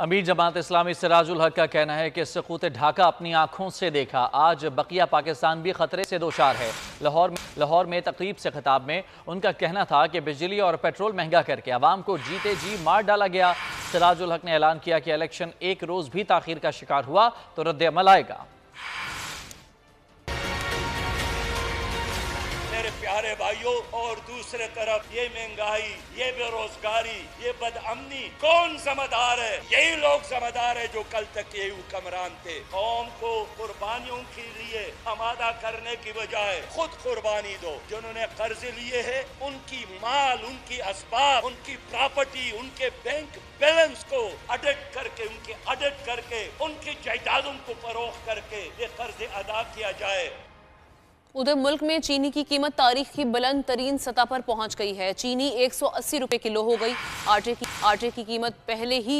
अमीर जमात इस्लामी सिराजुल हक का कहना है कि सकूत ढाका अपनी आंखों से देखा। आज बकिया पाकिस्तान भी खतरे से दोचार है। लाहौर में तकरीब से खिताब में उनका कहना था कि बिजली और पेट्रोल महंगा करके आवाम को जीते जी मार डाला गया। सिराजुल हक ने ऐलान किया कि इलेक्शन एक रोज भी ताखीर का शिकार हुआ तो रद्द अमल आएगा। मेरे प्यारे भाइयों, और दूसरे तरफ ये महंगाई, ये बेरोजगारी, ये बदअमनी, कौन जिम्मेदार है? यही लोग जिम्मेदार है जो कल तक यही हुक्मरान थे। कौम को कुर्बानियों के लिए आमादा करने की बजाय खुद कुर्बानी दो। जिन्होंने कर्जे लिए हैं उनकी माल, उनकी असबाब, उनकी प्रॉपर्टी, उनके बैंक बैलेंस को ऑडिट करके उनकी जायदादों को फरोख्त करके ये कर्जे अदा किया जाए। उधर मुल्क में चीनी की कीमत तारीख की बुलंद तरीन सतह पर पहुंच गई है। चीनी 180 रुपए किलो हो गई। आटे की कीमत पहले ही